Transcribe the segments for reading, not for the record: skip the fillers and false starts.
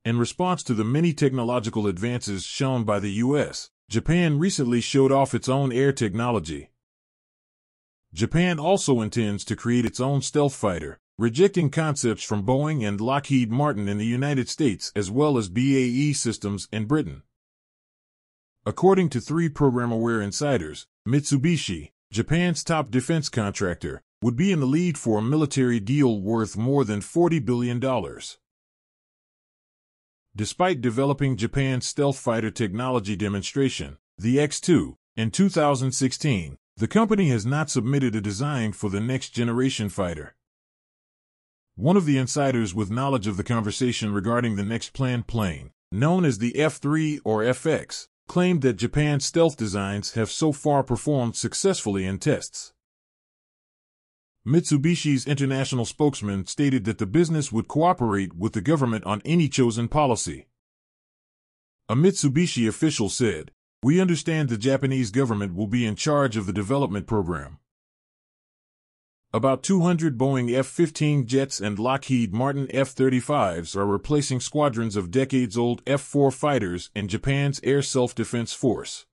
In response to the many technological advances shown by the U.S., Japan recently showed off its own air technology. Japan also intends to create its own stealth fighter, rejecting concepts from Boeing and Lockheed Martin in the United States as well as BAE Systems in Britain. According to 3 program-aware insiders, Mitsubishi, Japan's top defense contractor, would be in the lead for a military deal worth more than $40 billion. Despite developing Japan's stealth fighter technology demonstration, the X-2, in 2016, the company has not submitted a design for the next-generation fighter. One of the insiders with knowledge of the conversation regarding the next planned plane, known as the F-3 or FX, claimed that Japan's stealth designs have so far performed successfully in tests. Mitsubishi's international spokesman stated that the business would cooperate with the government on any chosen policy. A Mitsubishi official said, "We understand the Japanese government will be in charge of the development program." About 200 Boeing F-15 jets and Lockheed Martin F-35s are replacing squadrons of decades-old F-4 fighters in Japan's Air Self-Defense Force.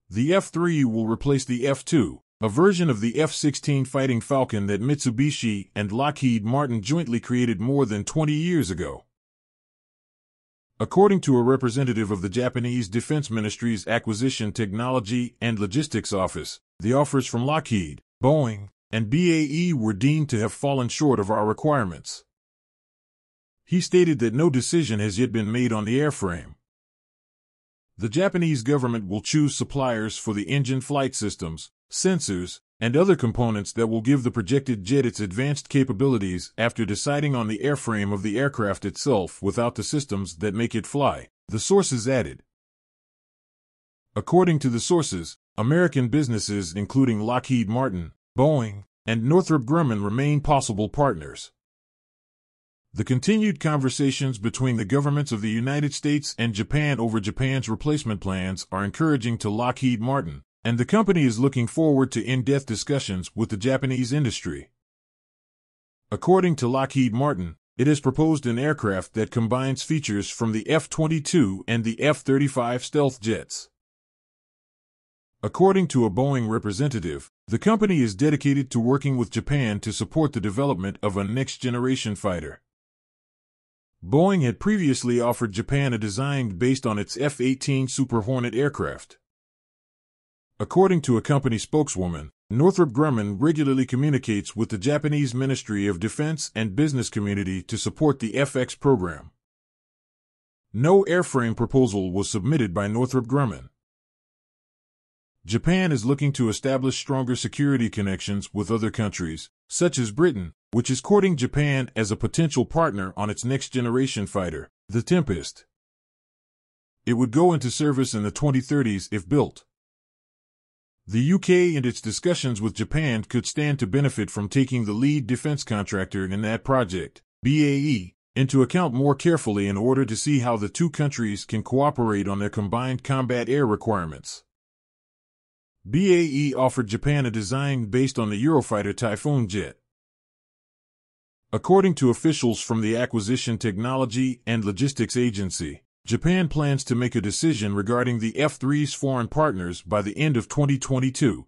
The F-3 will replace the F-2, a version of the F-16 Fighting Falcon that Mitsubishi and Lockheed Martin jointly created more than 20 years ago. According to a representative of the Japanese Defense Ministry's Acquisition Technology and Logistics Office, the offers from Lockheed, Boeing, and BAE were deemed to have fallen short of our requirements. He stated that no decision has yet been made on the airframe. The Japanese government will choose suppliers for the engine flight systems, sensors, and other components that will give the projected jet its advanced capabilities after deciding on the airframe of the aircraft itself without the systems that make it fly, the sources added. According to the sources, American businesses including Lockheed Martin, Boeing, and Northrop Grumman remain possible partners. The continued conversations between the governments of the United States and Japan over Japan's replacement plans are encouraging to Lockheed Martin, and the company is looking forward to in-depth discussions with the Japanese industry. According to Lockheed Martin, it has proposed an aircraft that combines features from the F-22 and the F-35 stealth jets. According to a Boeing representative, the company is dedicated to working with Japan to support the development of a next-generation fighter. Boeing had previously offered Japan a design based on its F-18 Super Hornet aircraft. According to a company spokeswoman, Northrop Grumman regularly communicates with the Japanese Ministry of Defense and business community to support the FX program. No airframe proposal was submitted by Northrop Grumman. Japan is looking to establish stronger security connections with other countries, such as Britain, which is courting Japan as a potential partner on its next-generation fighter, the Tempest. It would go into service in the 2030s if built. The UK and its discussions with Japan could stand to benefit from taking the lead defense contractor in that project, BAE, into account more carefully in order to see how the two countries can cooperate on their combined combat air requirements. BAE offered Japan a design based on the Eurofighter Typhoon jet. According to officials from the Acquisition Technology and Logistics Agency, Japan plans to make a decision regarding the F-3's foreign partners by the end of 2022.